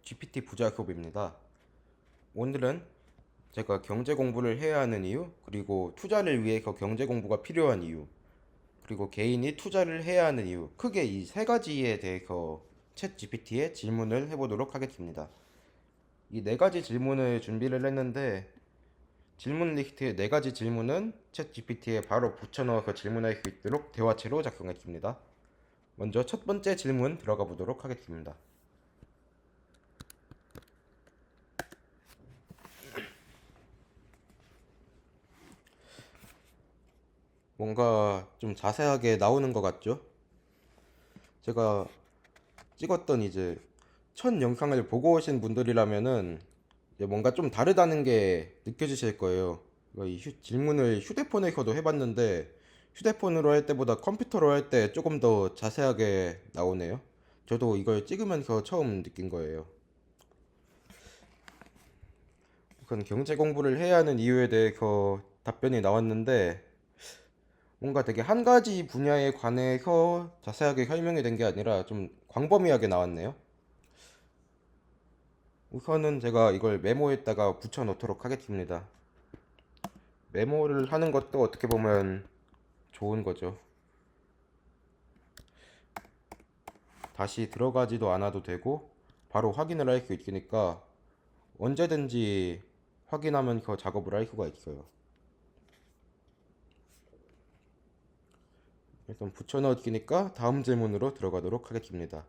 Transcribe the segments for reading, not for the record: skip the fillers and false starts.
GPT 부작업입니다. 오늘은 제가 경제 공부를 해야 하는 이유, 그리고 투자를 위해서 경제 공부가 필요한 이유, 그리고 개인이 투자를 해야 하는 이유, 크게 이 세 가지에 대해서 챗 GPT에 질문을 해보도록 하겠습니다. 이 네 가지 질문을 준비를 했는데, 질문 리스트의 네 가지 질문은 챗 GPT에 바로 붙여넣어서 질문할 수 있도록 대화체로 작성했습니다. 먼저 첫 번째 질문 들어가 보도록 하겠습니다. 뭔가 좀 자세하게 나오는 것 같죠? 제가 찍었던 이제 첫 영상을 보고 오신 분들이라면은 이제 뭔가 좀 다르다는 게 느껴지실 거예요. 이 질문을 휴대폰에서도 해봤는데 휴대폰으로 할 때보다 컴퓨터로 할 때 조금 더 자세하게 나오네요. 저도 이걸 찍으면서 처음 느낀 거예요. 우선 경제 공부를 해야 하는 이유에 대해서 답변이 나왔는데 뭔가 되게 한 가지 분야에 관해서 자세하게 설명이 된 게 아니라 좀 광범위하게 나왔네요. 우선은 제가 이걸 메모에다가 붙여 놓도록 하겠습니다. 메모를 하는 것도 어떻게 보면 좋은 거죠. 다시 들어가지도 않아도 되고 바로 확인을 할 수 있으니까 언제든지 확인하면서 작업을 할 수가 있어요. 일단 붙여 넣었으니까 다음 질문으로 들어가도록 하겠습니다.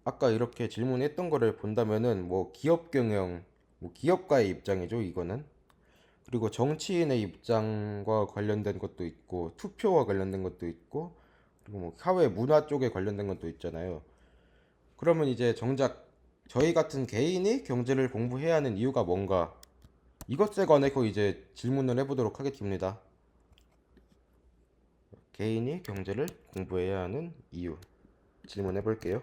아까 이렇게 질문했던 거를 본다면은 뭐 기업 경영, 뭐 기업가의 입장이죠, 이거는. 그리고 정치인의 입장과 관련된 것도 있고, 투표와 관련된 것도 있고, 그리고 뭐 사회 문화 쪽에 관련된 것도 있잖아요. 그러면 이제 정작 저희 같은 개인이 경제를 공부해야 하는 이유가 뭔가? 이것에 관해서 이제 질문을 해보도록 하겠습니다. 개인이 경제를 공부해야 하는 이유. 질문해 볼게요.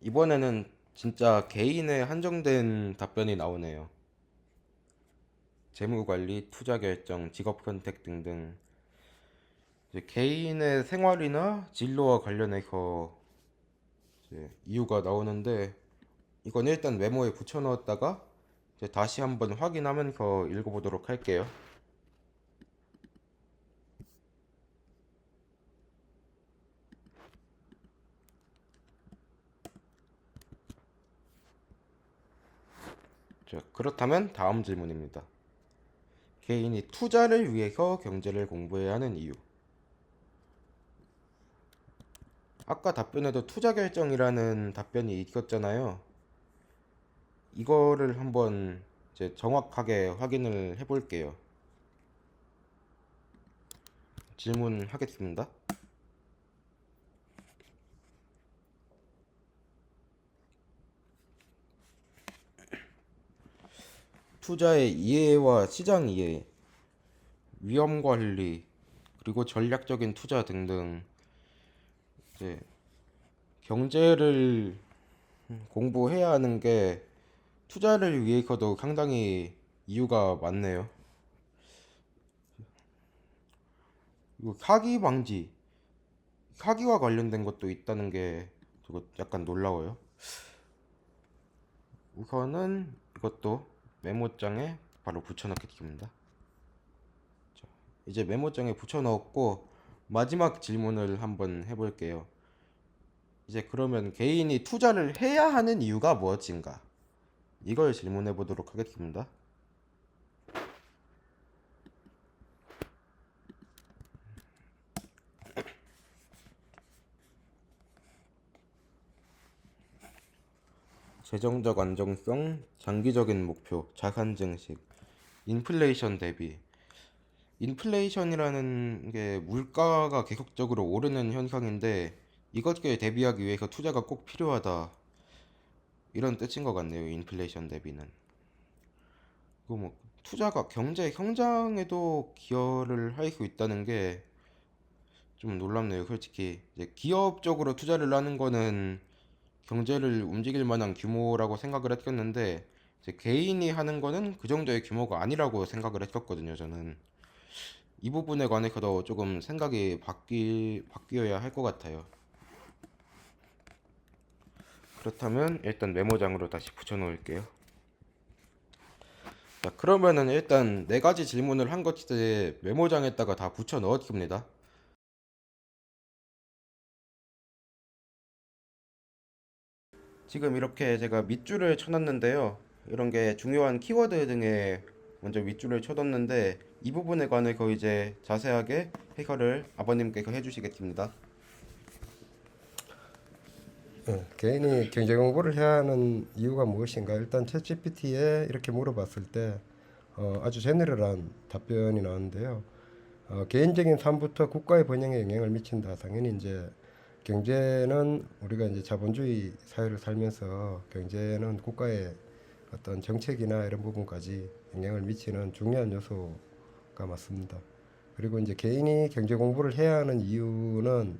이번에는 진짜 개인에 한정된 답변이 나오네요. 재무관리, 투자결정, 직업선택 등등 이제 개인의 생활이나 진로와 관련해서 이제 이유가 나오는데 이건 일단 메모에 붙여넣었다가 이제 다시 한번 확인하면서 읽어보도록 할게요. 자, 그렇다면 다음 질문입니다. 개인이 투자를 위해서 경제를 공부해야 하는 이유. 아까 답변에도 투자 결정이라는 답변이 있었잖아요. 이거를 한번 이제 정확하게 확인을 해볼게요. 질문하겠습니다. 투자의 이해와 시장 이해, 위험 관리, 그리고 전략적인 투자 등등 이제 경제를 공부해야 하는 게 투자를 위해서도 상당히 이유가 많네요. 그리고 사기 방지, 사기와 관련된 것도 있다는 게 저거 약간 놀라워요. 우선은 이것도 메모장에 바로 붙여넣겠습니다. 자, 이제 메모장에 붙여넣었고 마지막 질문을 한번 해볼게요. 이제 그러면 개인이 투자를 해야 하는 이유가 무엇인가? 이걸 질문해 보도록 하겠습니다. 재정적 안정성, 장기적인 목표, 자산 증식, 인플레이션 대비. 인플레이션이라는 게 물가가 계속적으로 오르는 현상인데 이것에 대비하기 위해서 투자가 꼭 필요하다. 이런 뜻인 것 같네요. 인플레이션 대비는. 뭐 투자가 경제 성장에도 기여를 할 수 있다는 게 좀 놀랍네요. 솔직히 이제 기업적으로 투자를 하는 거는 경제를 움직일 만한 규모라고 생각을 했었는데 이제 개인이 하는 거는 그 정도의 규모가 아니라고 생각을 했었거든요, 저는. 이 부분에 관해서도 조금 생각이 바뀌어야 할 것 같아요. 그렇다면 일단 메모장으로 다시 붙여 놓을게요. 자, 그러면은 일단 네 가지 질문을 한 것을 메모장에다가 다 붙여 넣었습니다. 지금 이렇게 제가 밑줄을 쳐놨는데요. 이런 게 중요한 키워드 등에 먼저 밑줄을 쳐뒀는데 이 부분에 관해서 이제 자세하게 해설을 아버님께서 해주시겠습니다. 개인이 경제 공부를 해야 하는 이유가 무엇인가? 일단 챗GPT에 이렇게 물어봤을 때 아주 제너럴한 답변이 나왔는데요. 개인적인 삶부터 국가의 번영에 영향을 미친다. 당연히 이제 경제는 우리가 이제 자본주의 사회를 살면서 경제는 국가의 어떤 정책이나 이런 부분까지 영향을 미치는 중요한 요소가 맞습니다. 그리고 이제 개인이 경제 공부를 해야 하는 이유는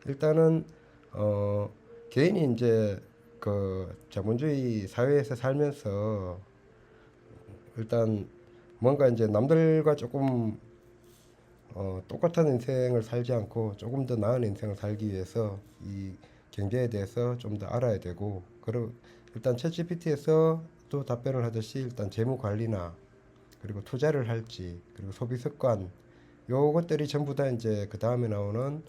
일단은 어 개인이 이제 그 자본주의 사회에서 살면서 일단 뭔가 이제 남들과 조금 똑같은 인생을 살지 않고 조금 더 나은 인생을 살기 위해서 이 경제에 대해서 좀 더 알아야 되고, 그리고 일단 챗GPT에서 또 답변을 하듯이 일단 재무 관리나 그리고 투자를 할지 그리고 소비 습관, 요것들이 전부 다 이제 그 다음에 나오는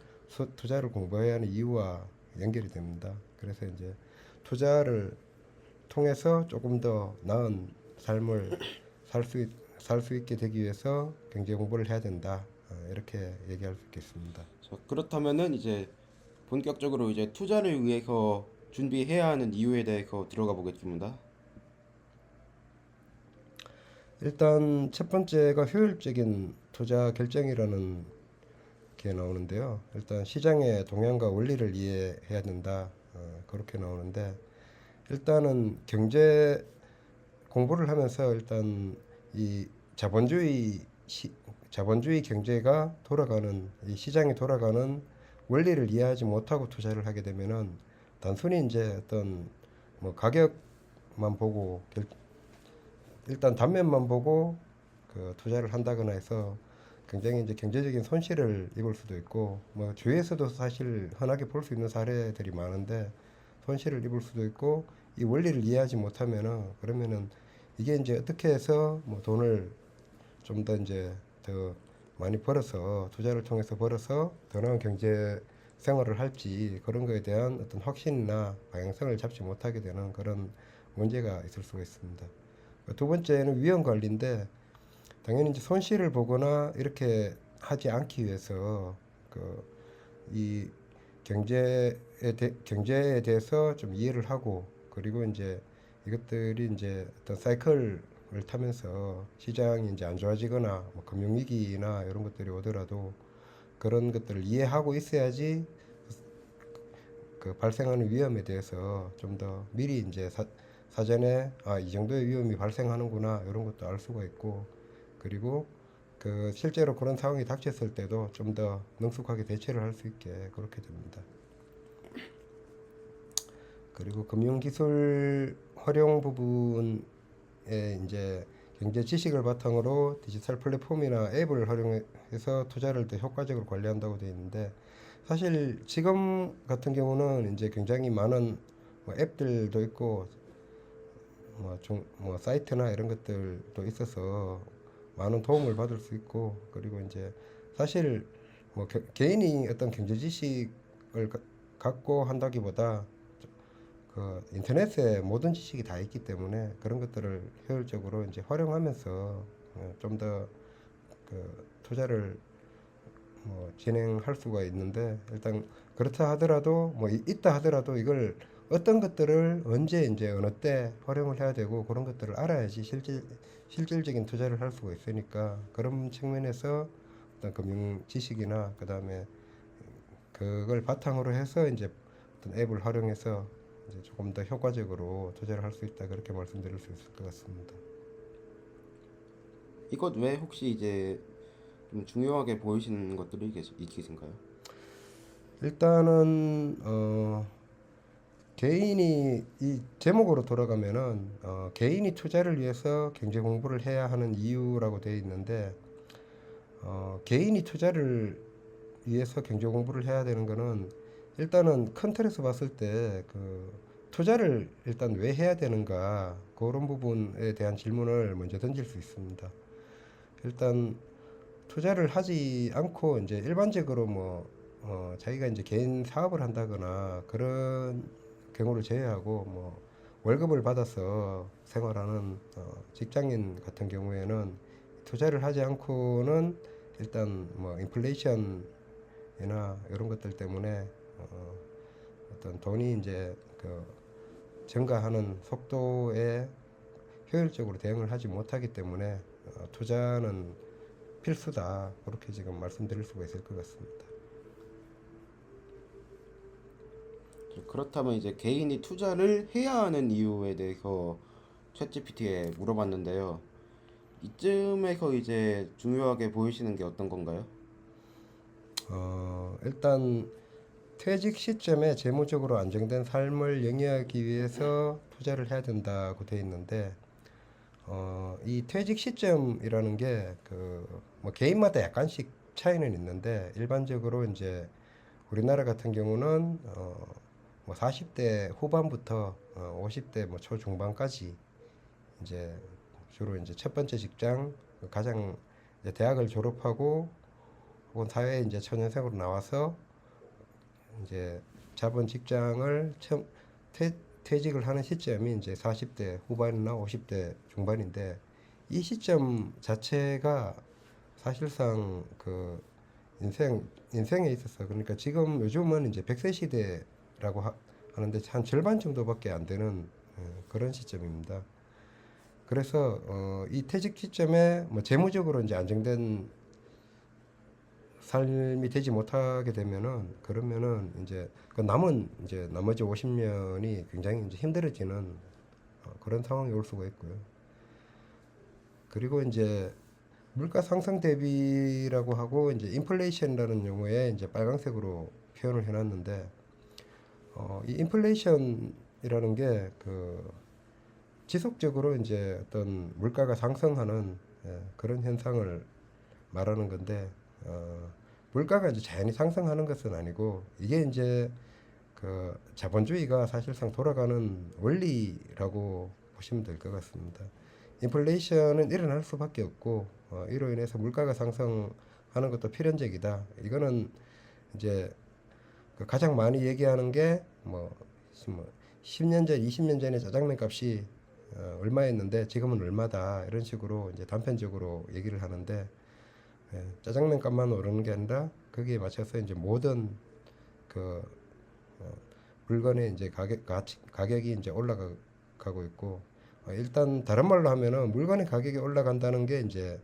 투자를 공부해야 하는 이유와 연결이 됩니다. 그래서 이제 투자를 통해서 조금 더 나은 삶을 살 수 있게 되기 위해서 경제 공부를 해야 된다. 이렇게 얘기할 수 있겠습니다. 자, 그렇다면은 이제 본격적으로 이제 투자를 위해서 준비해야 하는 이유에 대해서 들어가 보겠습니다. 일단 첫 번째가 효율적인 투자 결정이라는 게 나오는데요. 일단 시장의 동향과 원리를 이해해야 된다. 그렇게 나오는데, 일단은 경제 공부를 하면서 일단 이 자본주의 자본주의 경제가 돌아가는, 이 시장이 돌아가는 원리를 이해하지 못하고 투자를 하게 되면은 단순히 이제 어떤 뭐 가격만 보고 일단 단면만 보고 그 투자를 한다거나 해서 굉장히 이제 경제적인 손실을 입을 수도 있고, 뭐 주위에서도 사실 흔하게 볼 수 있는 사례들이 많은데 손실을 입을 수도 있고, 이 원리를 이해하지 못하면은 그러면은 이게 이제 어떻게 해서 뭐 돈을 좀 더 이제 더 많이 벌어서 투자를 통해서 벌어서 더 나은 경제 생활을 할지, 그런 거에 대한 어떤 확신이나 방향성을 잡지 못하게 되는 그런 문제가 있을 수가 있습니다. 두 번째는 위험 관리인데, 당연히 이제 손실을 보거나 이렇게 하지 않기 위해서 그 이 경제에 대해서 좀 이해를 하고, 그리고 이제 이것들이 이제 어떤 사이클을 타면서 시장이 이제 안 좋아지거나 뭐 금융위기나 이런 것들이 오더라도 그런 것들을 이해하고 있어야지 그 발생하는 위험에 대해서 좀 더 미리 이제 사전에 이 정도의 위험이 발생하는구나 이런 것도 알 수가 있고, 그리고 그 실제로 그런 상황이 닥쳤을 때도 좀 더 능숙하게 대처를 할 수 있게 그렇게 됩니다. 그리고 금융기술 활용 부분에 이제 경제 지식을 바탕으로 디지털 플랫폼이나 앱을 활용해서 투자를 더 효과적으로 관리한다고 되어 있는데, 사실 지금 같은 경우는 이제 굉장히 많은 뭐 앱들도 있고 뭐 사이트나 이런 것들도 있어서 많은 도움을 받을 수 있고, 그리고 이제 사실 뭐 개인이 어떤 경제 지식을 갖고 한다기보다 그 인터넷에 모든 지식이 다 있기 때문에 그런 것들을 효율적으로 이제 활용하면서 좀 더 그 투자를 뭐 진행할 수가 있는데, 일단 그렇다 하더라도 뭐 있다 하더라도 이걸 어떤 것들을 언제 이제 어느 때 활용을 해야 되고 그런 것들을 알아야지 실질적인 투자를 할 수가 있으니까, 그런 측면에서 어떤 금융 지식이나 그 다음에 그걸 바탕으로 해서 이제 어떤 앱을 활용해서 이제 조금 더 효과적으로 투자를 할 수 있다, 그렇게 말씀드릴 수 있을 것 같습니다. 이것 외에 혹시 이제 좀 중요하게 보이시는 것들이 있으신가요? 일단은 개인이 이 제목으로 돌아가면은 개인이 투자를 위해서 경제 공부를 해야 하는 이유라고 되어 있는데 개인이 투자를 위해서 경제 공부를 해야 되는 거는 일단은 큰 틀에서 봤을 때 그 투자를 일단 왜 해야 되는가 그런 부분에 대한 질문을 먼저 던질 수 있습니다. 일단 투자를 하지 않고 이제 일반적으로 뭐 자기가 이제 개인 사업을 한다거나 그런 경우를 제외하고 뭐 월급을 받아서 생활하는 직장인 같은 경우에는 투자를 하지 않고는 일단 뭐 인플레이션이나 이런 것들 때문에 어떤 돈이 이제 그 증가하는 속도에 효율적으로 대응을 하지 못하기 때문에 투자는 필수다. 그렇게 지금 말씀드릴 수가 있을 것 같습니다. 그렇다면 이제 개인이 투자를 해야 하는 이유에 대해서 챗GPT에 물어봤는데요. 이쯤에서 이제 중요하게 보이시는 게 어떤 건가요? 일단 퇴직 시점에 재무적으로 안정된 삶을 영위하기 위해서 투자를 해야 된다고 되어 있는데 이 퇴직 시점이라는 게 그 뭐 개인마다 약간씩 차이는 있는데 일반적으로 이제 우리나라 같은 경우는 뭐 40대 후반부터 50대 뭐 초중반까지 이제 주로 이제 첫 번째 직장 가장 이제 대학을 졸업하고 혹은 사회에 이제 초년생으로 나와서 이제 자본 직장을 처음 퇴직을 하는 시점이 이제 40대 후반이나 50대 중반인데 이 시점 자체가 사실상 그 인생에 있어서 그러니까 지금 요즘은 이제 100세 시대라고 하는데 한 절반 정도밖에 안 되는 그런 시점입니다. 그래서 이 퇴직 시점에 뭐 재무적으로 이제 안정된 삶이 되지 못하게 되면은 그러면은 이제 그 남은 이제 나머지 50년이 굉장히 이제 힘들어지는 그런 상황이 올 수가 있고요. 그리고 이제 물가 상승 대비라고 하고 이제 인플레이션이라는 용어에 이제 빨간색으로 표현을 해놨는데 이 인플레이션이라는 게 그 지속적으로 이제 어떤 물가가 상승하는 그런 현상을 말하는 건데 물가가 이제 자연히 상승하는 것은 아니고 이게 이제 그 자본주의가 사실상 돌아가는 원리라고 보시면 될 것 같습니다. 인플레이션은 일어날 수밖에 없고 이로 인해서 물가가 상승하는 것도 필연적이다. 이거는 이제 그 가장 많이 얘기하는 게뭐 10년 전, 20년 전에 짜장면 값이 얼마였는데 지금은 얼마다 이런 식으로 이제 단편적으로 얘기를 하는데 짜장면 값만 오르는 게 아니라 거기에 맞춰서 이제 모든 그 물건의 이제 가격이 이제 올라가고 있고 일단 다른 말로 하면은 물건의 가격이 올라간다는 게 이제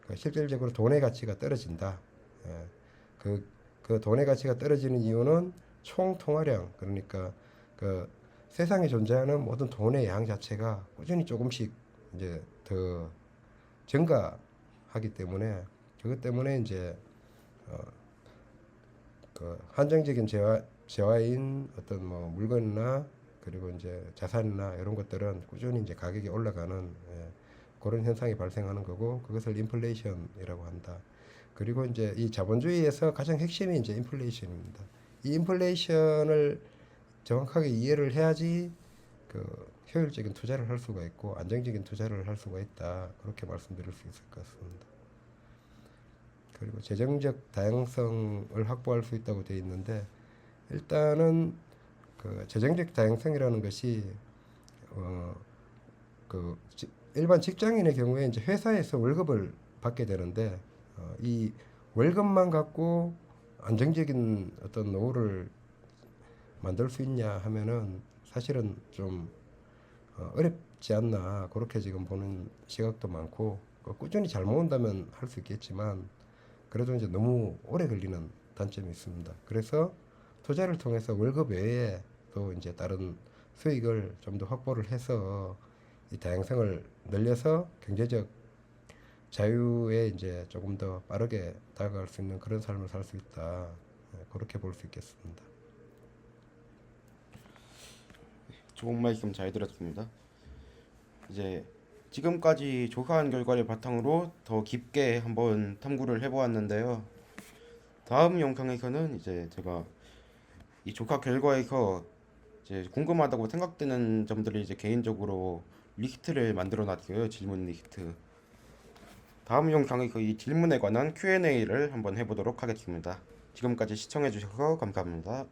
그 실질적으로 돈의 가치가 떨어진다. 예. 그 돈의 가치가 떨어지는 이유는 총 통화량 그러니까 그 세상에 존재하는 모든 돈의 양 자체가 꾸준히 조금씩 이제 더 증가하기 때문에 그것 때문에 이제 그 한정적인 재화인 어떤 뭐 물건이나 그리고 이제 자산이나 이런 것들은 꾸준히 이제 가격이 올라가는 그런 현상이 발생하는 거고 그것을 인플레이션이라고 한다. 그리고 이제 이 자본주의에서 가장 핵심이 이제 인플레이션입니다. 이 인플레이션을 정확하게 이해를 해야지 그 효율적인 투자를 할 수가 있고 안정적인 투자를 할 수가 있다. 그렇게 말씀드릴 수 있을 것 같습니다. 그리고 재정적 다양성을 확보할 수 있다고 되어 있는데 일단은 그 재정적 다양성이라는 것이 그 일반 직장인의 경우에 이제 회사에서 월급을 받게 되는데 이 월급만 갖고 안정적인 어떤 노후를 만들 수 있냐 하면은 사실은 좀 어렵지 않나 그렇게 지금 보는 시각도 많고 꾸준히 잘 모은다면 할 수 있겠지만 그래도 이제 너무 오래 걸리는 단점이 있습니다. 그래서 투자를 통해서 월급 외에 또 이제 다른 수익을 좀 더 확보를 해서 이 다양성을 늘려서 경제적 자유에 이제 조금 더 빠르게 다가갈 수 있는 그런 삶을 살 수 있다. 그렇게 볼 수 있겠습니다. 좋은 말씀 잘 들었습니다. 이제 지금까지 조사한 결과를 바탕으로 더 깊게 한번 탐구를 해보았는데요. 다음 영상에서는 이제 제가 이 조사 결과에서 이제 궁금하다고 생각되는 점들을 이제 개인적으로 리스트를 만들어 놨어요. 질문 리스트. 다음 영상에서 이 질문에 관한 Q&A를 한번 해보도록 하겠습니다. 지금까지 시청해 주셔서 감사합니다.